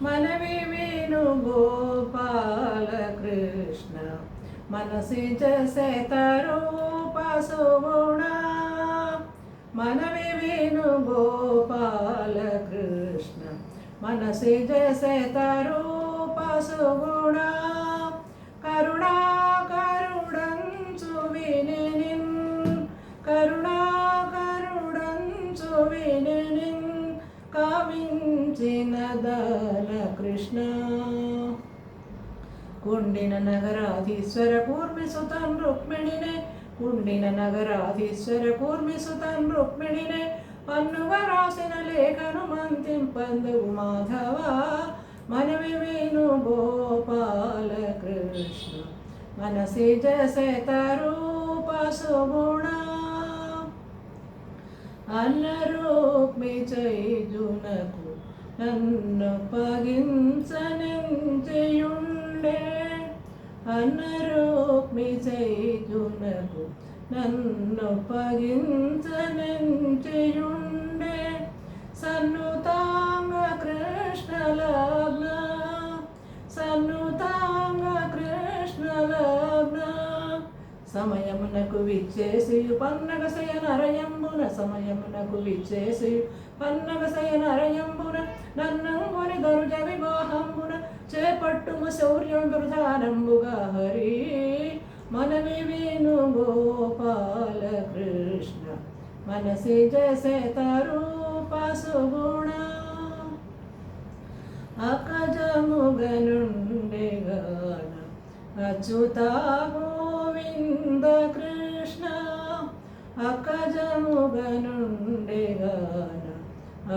మనవి వేణు గోపాల కృష్ణ మనసి జసే తరూప సుగుణ మనవి వేణు గోపాల కృష్ణ మనసి జసే తరూప సుగుణ కరుణా కరుడంచు వినిన్ కరుణా కరుడంచు వినిన్ కావించిన దాన కృష్ణ కుండిన నగరాధీశ్వర కూర్మి సుతం రుక్మిణినే కుండిన నగరాధీశ్వర కూర్మి సుతం రుక్మిణినే పన్నువ రాసిన లేఖను మంతింపందువు మాధవ మనవి వేణు గోపాల కృష్ణ మనసి జసే తరూప సుగుణ అన్నరూప్మి చైజునకు నన్ను పగించనించియుండే అన్నరూప్మి చైజునకు నన్ను పగించనించియుండే సన్నుతాంగ కృష్ణ లగ్న సన్నుతాంగ కృష్ణ లగ్న సమయమునకు విచ్చేసి పన్నగ శయనరయంబున సమయమునకు విచ్చేసి పన్నగ శయనరయంబున నన్నంగుని దరుజ వివాహంబున చేపట్టుము శౌర్యం దుర్ధానంబుగా హరి మనవి వేణు గోపాల కృష్ణ మనసి జసే తరూప సుగుణ అకజముగనుండెగాన అచ్యుత గోవింద కృష్ణ అకజముగనుండెగాన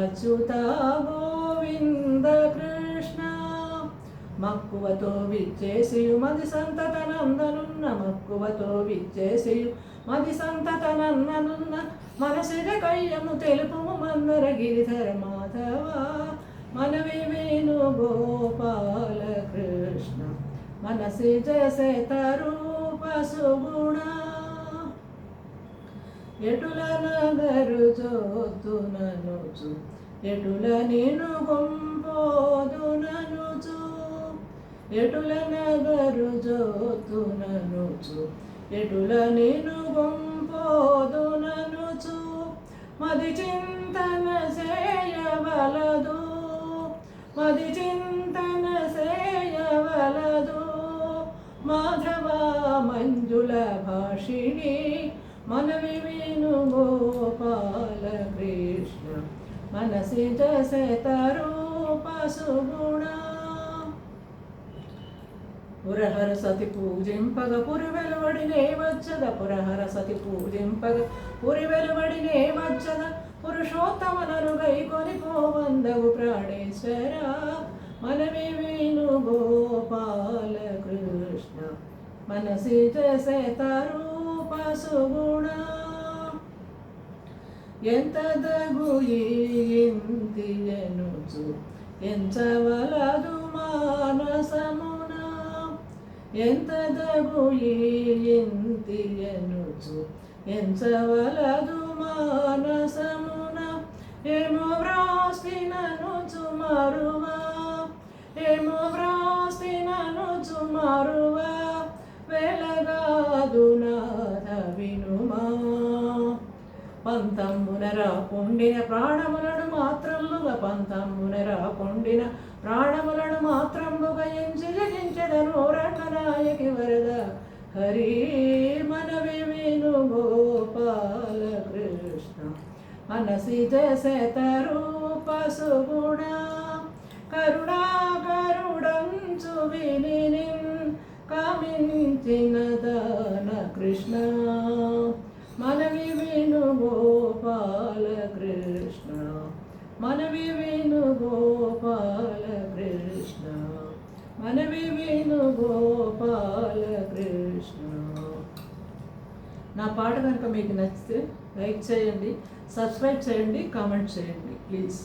అచ్యుత గోవింద కృష్ణ మక్కువతో విచ్చేసియు మది సంతతనందనున్న మక్కువతో విచ్చేసియు మది సంతతనందనున్న మనసిద కయ్యము తెలుపుము మందర గిరిధర మాధవ మనవి వేణు గోపాల కృష్ణ మనసి జసే తరూప సుగుణ ఎటుల నగరు జోతుననుచు ఎటుల నేను గొంపోదుననుచు ఎటుల నగరు జోతుననుచు ఎటుల నేను గొంపోదుననుచు మది చింతన చేయవలదు మది చింతన చేయవలదు మాధవ మంజుల భాషిణి మనవి వేణు గోపాల కృష్ణ మనసి జసే తరూప సుగుణ పురహర సతి పూజింపగ పురి వెలువడినే వచ్చద పురహర సతి పూజింపగ పురి వెలువడినే వచ్చద పురుషోత్తమనను గైకొని పోవందవు ప్రాణేశ్వర మనవి వేణు గోపాల కృష్ణ మనసి జసే తరూప సుగుణ ఎంత దగు ఇంతియనుచు ఎంచవలదు మానసమున ఎంత దగు ఇంతియనుచు ఎంచవలదు మానసమున ఏమో వ్రాస్తిననుచు మరువా ఏమో వ్రాస్తిననుచు మరువా వెలగాదు నాథ వినుమా పంతమ్మున రాకుండిన ప్రాణములను మాత్రముగా పంతమ్మున రాకుండిన ప్రాణములను మాత్రముగా ఎంచి జగించెదను రంగనాయకి వరద హరి మనవి వేణు గోపాల కృష్ణ మనసి జసే తరూప సుగుణ కరుణా కరుడంచు వినిన్ కామించిన దాన కృష్ణ మనవి వేణు గోపాల కృష్ణ మనవి వేణు గోపాల కృష్ణ మనవి వేణు గోపాల కృష్ణ. నా పాట కనుక మీకు నచ్చితే లైక్ చేయండి, సబ్స్క్రైబ్ చేయండి, కామెంట్ చేయండి ప్లీజ్.